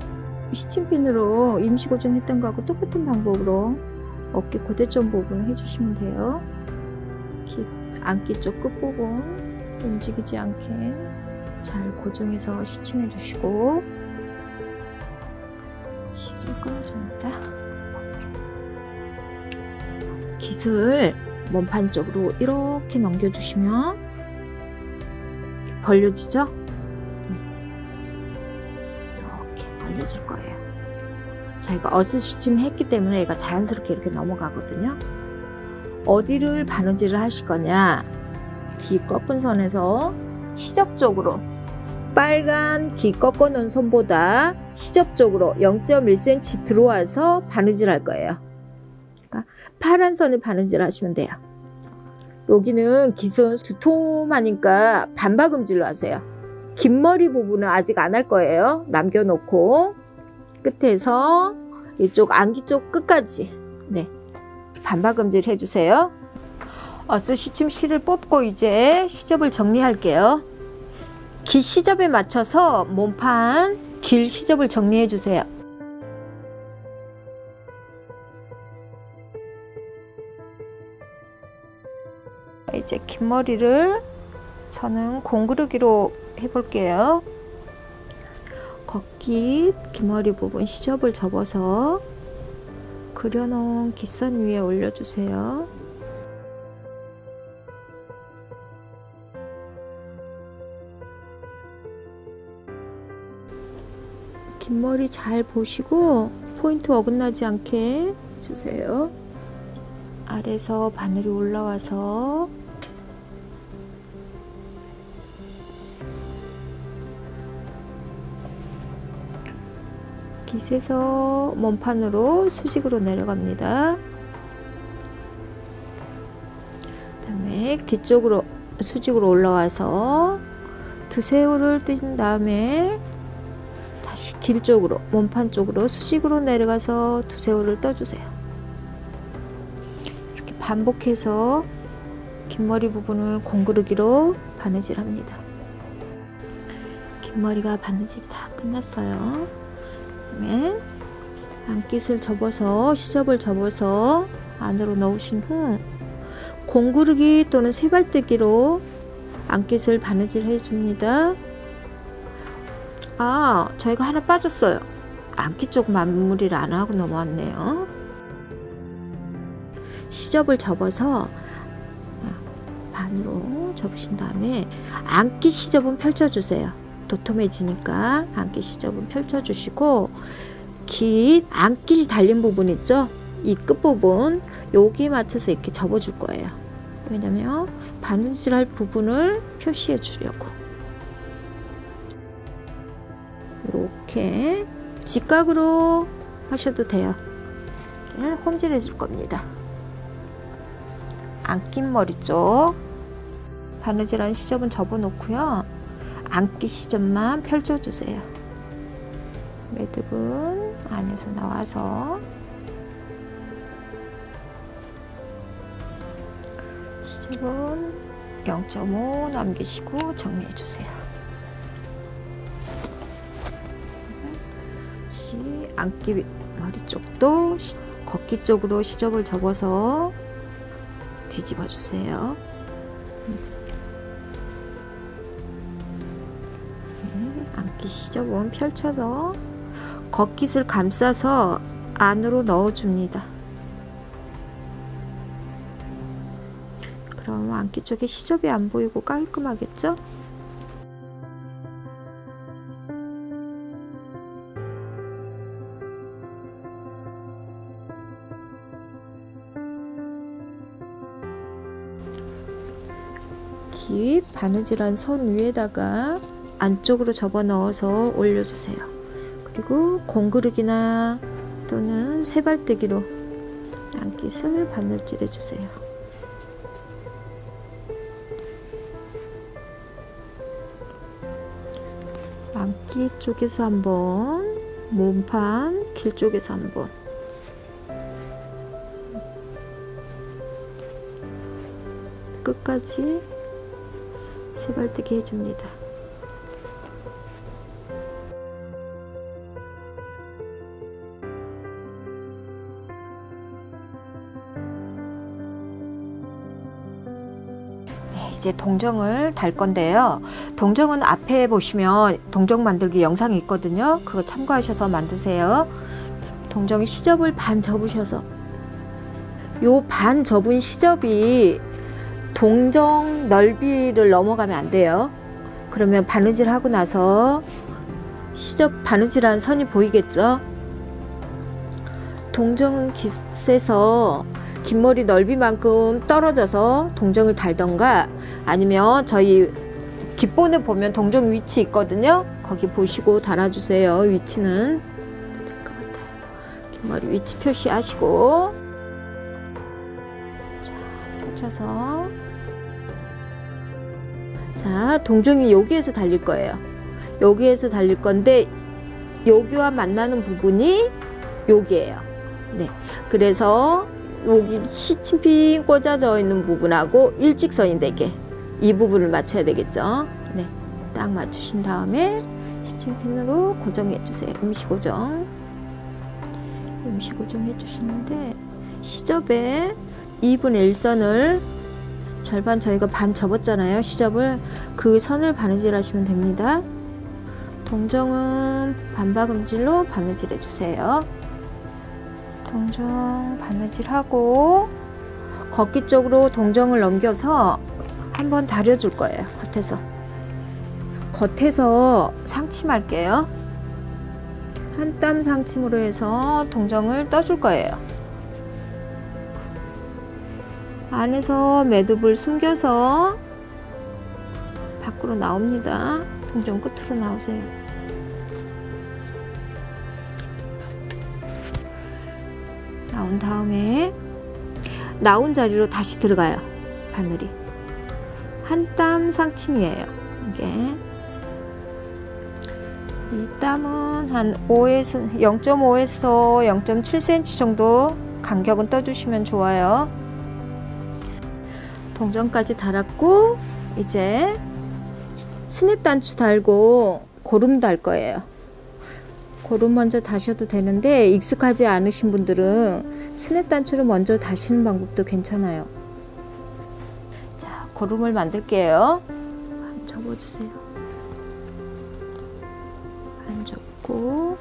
시침핀으로 임시 고정했던 거하고 똑같은 방법으로 어깨 고대점 부분 해주시면 돼요. 안기 쪽 끝부분 움직이지 않게 잘 고정해서 시침해 주시고, 실을 끊어줍니다. 깃을 몸판 쪽으로 이렇게 넘겨주시면 벌려지죠? 이렇게 벌려질 거예요. 저희가 어스 시침 했기 때문에 얘가 자연스럽게 이렇게 넘어가거든요. 어디를 바느질을 하실 거냐? 기 꺾은 선에서 시접 쪽으로, 빨간 기 꺾어 놓은 선보다 시접 쪽으로 0.1cm 들어와서 바느질 할 거예요. 그러니까 파란 선을 바느질 하시면 돼요. 여기는 깃은 두툼하니까 반박음질로 하세요. 긴 머리 부분은 아직 안 할 거예요. 남겨놓고 끝에서 이쪽 안기 쪽 끝까지 반박음질 해주세요. 어스 시침 실을 뽑고 이제 시접을 정리할게요. 기 시접에 맞춰서 몸판 길 시접을 정리해 주세요. 이제 긴 머리를 저는 공그르기로 해볼게요. 걷기 긴 머리 부분 시접을 접어서 그려놓은 깃선 위에 올려주세요. 긴 머리 잘 보시고 포인트 어긋나지 않게 해주세요. 아래서 바늘이 올라와서 깃에서 몸판으로 수직으로 내려갑니다. 그 다음에 깃 쪽으로 수직으로 올라와서 두세 호를 뜬 다음에 다시 길 쪽으로 몸판 쪽으로 수직으로 내려가서 두세 호를 떠주세요. 이렇게 반복해서 긴 머리 부분을 공그르기로 바느질합니다. 긴 머리가 바느질이 다 끝났어요. 그다음에 안깃을 접어서 시접을 접어서 안으로 넣으신 후 공구르기 또는 세발뜨기로 안깃을 바느질 해줍니다. 저희가 하나 빠졌어요. 안깃 쪽 마무리를 안 하고 넘어왔네요. 시접을 접어서 반으로 접으신 다음에 안깃 시접은 펼쳐주세요. 도톰해지니까 안깃 시접은 펼쳐주시고, 안깃이 달린 부분 있죠? 이 끝부분 여기에 맞춰서 이렇게 접어줄 거예요. 왜냐면 바느질할 부분을 표시해 주려고. 이렇게 직각으로 하셔도 돼요. 홈질해 줄 겁니다. 안깃 머리 쪽 바느질한 시접은 접어 놓고요. 안깃 시접만 펼쳐주세요. 매듭은 안에서 나와서 시접은 0.5 남기시고 정리해주세요. 안깃 머리 쪽도 걷기 쪽으로 시접을 접어서 뒤집어 주세요. 안깃 시접은 펼쳐서 걷깃을 감싸서 안으로 넣어줍니다. 그럼 안깃 쪽에 시접이 안 보이고 깔끔하겠죠? 바느질한 선 위에다가 안쪽으로 접어 넣어서 올려주세요. 그리고 공그르기나 또는 세발뜨기로 양깃을 바느질해 주세요. 안깃 쪽에서 한번, 몸판 길 쪽에서 한번, 끝까지 세발뜨기 해줍니다. 이제 동정을 달 건데요. 동정은 앞에 보시면 동정 만들기 영상이 있거든요. 그거 참고하셔서 만드세요. 동정 시접을 반 접으셔서, 요 반 접은 시접이 동정 넓이를 넘어가면 안 돼요. 그러면 바느질 하고 나서 시접 바느질한 선이 보이겠죠? 동정은 깃에서 긴 머리 넓이만큼 떨어져서 동정을 달던가, 아니면 저희 깃본에 보면 동정 위치 있거든요. 거기 보시고 달아주세요. 위치는 될 것 같아요. 긴 머리 위치 표시하시고, 자, 펼쳐서, 자, 동정이 여기에서 달릴 거예요. 여기에서 달릴 건데 여기와 만나는 부분이 여기에요. 네, 그래서 여기 시침핀 꽂아져 있는 부분하고 일직선이 되게 이 부분을 맞춰야 되겠죠. 네, 딱 맞추신 다음에 시침핀으로 고정해 주세요. 임시 고정 해 주시는데, 시접에 2분의 1선을 절반, 저희가 반 접었잖아요. 시접을, 그 선을 바느질 하시면 됩니다. 동정은 반박음질로 바느질 해주세요. 동정 바느질하고 걷기 쪽으로 동정을 넘겨서 한번 다려줄 거예요. 겉에서 상침할게요. 한 땀 상침으로 해서 동정을 떠줄 거예요. 안에서 매듭을 숨겨서 밖으로 나옵니다. 동정 끝으로 나오세요. 나온 다음에 나온 자리로 다시 들어가요. 바늘이 한 땀 상침이에요. 이게 이 땀은 한 0.5에서 0.7cm 정도 간격은 떠주시면 좋아요. 동정까지 달았고, 이제 스냅 단추 달고 고름 달 거예요. 고름 먼저 다셔도 되는데 익숙하지 않으신 분들은 스냅 단추를 먼저 다시는 방법도 괜찮아요. 자, 고름을 만들게요. 반 접어주세요. 반 접고,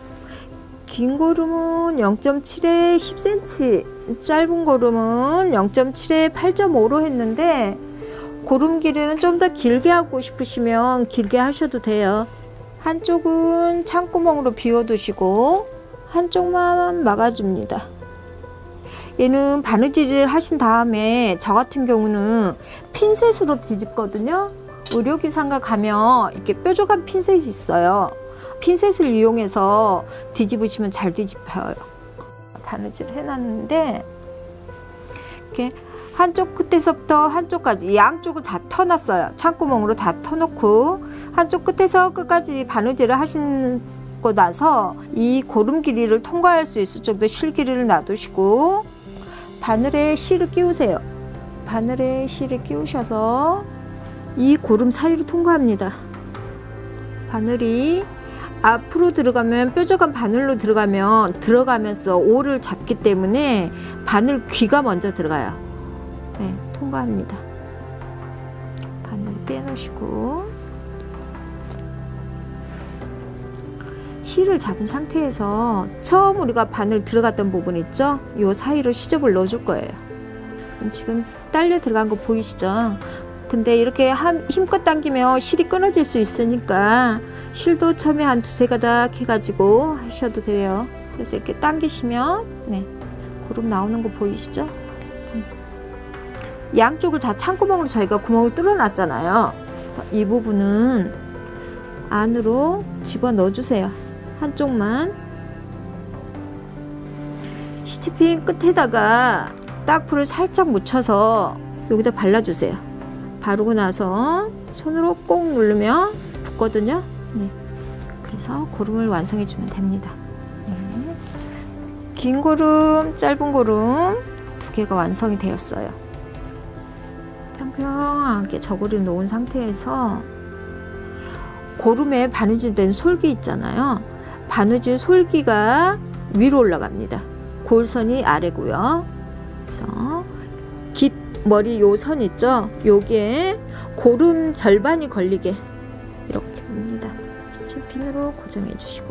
긴 고름은 0.7에 10cm, 짧은 고름은 0.7에 8.5로 했는데, 고름 길이는 좀 더 길게 하고 싶으시면 길게 하셔도 돼요. 한쪽은 창구멍으로 비워두시고 한쪽만 막아줍니다. 얘는 바느질을 하신 다음에 저 같은 경우는 핀셋으로 뒤집거든요. 의료기상과 가면 이렇게 뾰족한 핀셋이 있어요. 핀셋을 이용해서 뒤집으시면 잘 뒤집혀요. 바느질 해놨는데 이렇게 한쪽 끝에서부터 한쪽까지 양쪽을 다 터놨어요. 창구멍으로 다 터놓고 한쪽 끝에서 끝까지 바느질을 하시고 나서 이 고름 길이를 통과할 수 있을 정도 실 길이를 놔두시고 바늘에 실을 끼우세요. 바늘에 실을 끼우셔서 이 고름 사이로 통과합니다. 바늘이 앞으로 들어가면, 뾰족한 바늘로 들어가면 들어가면서 오를 잡기 때문에 바늘 귀가 먼저 들어가요. 네, 통과합니다. 바늘 빼놓으시고 실을 잡은 상태에서 처음 우리가 바늘 들어갔던 부분 있죠? 요 사이로 시접을 넣어줄 거예요. 지금 딸려 들어간 거 보이시죠? 근데 이렇게 힘껏 당기면 실이 끊어질 수 있으니까 실도 처음에 한 두세 가닥 해가지고 하셔도 돼요. 그래서 이렇게 당기시면 네, 고름 나오는 거 보이시죠? 양쪽을 다 창구멍으로 저희가 구멍을 뚫어 놨잖아요. 그래서 이 부분은 안으로 집어 넣어주세요. 한쪽만. 시치핀 끝에다가 딱풀을 살짝 묻혀서 여기다 발라주세요. 바르고 나서 손으로 꼭 누르면 붙거든요. 네. 그래서 고름을 완성해 주면 됩니다. 네. 긴 고름, 짧은 고름 두 개가 완성이 되었어요. 평평하게 저고리를 놓은 상태에서 고름에 바느질된 솔기 있잖아요. 바느질 솔기가 위로 올라갑니다. 골선이 아래고요. 그래서 깃머리 요 선 있죠? 요게 고름 절반이 걸리게 이렇게 옵니다. 시치핀으로 고정해 주시고,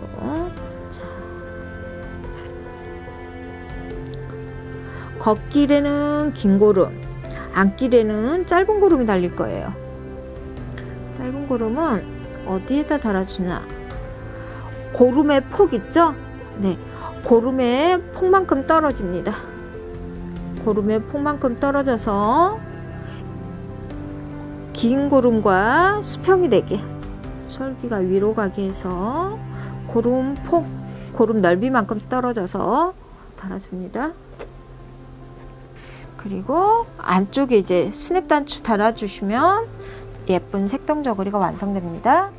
자, 걷길에는 긴 고름, 안길에는 짧은 고름이 달릴 거예요. 짧은 고름은 어디에다 달아주나? 고름의 폭 있죠? 네, 고름의 폭만큼 떨어집니다. 고름의 폭만큼 떨어져서 긴 고름과 수평이 되게 솔기가 위로 가게 해서 고름 폭, 고름 넓이만큼 떨어져서 달아줍니다. 그리고 안쪽에 이제 스냅 단추 달아주시면 예쁜 색동 저고리가 완성됩니다.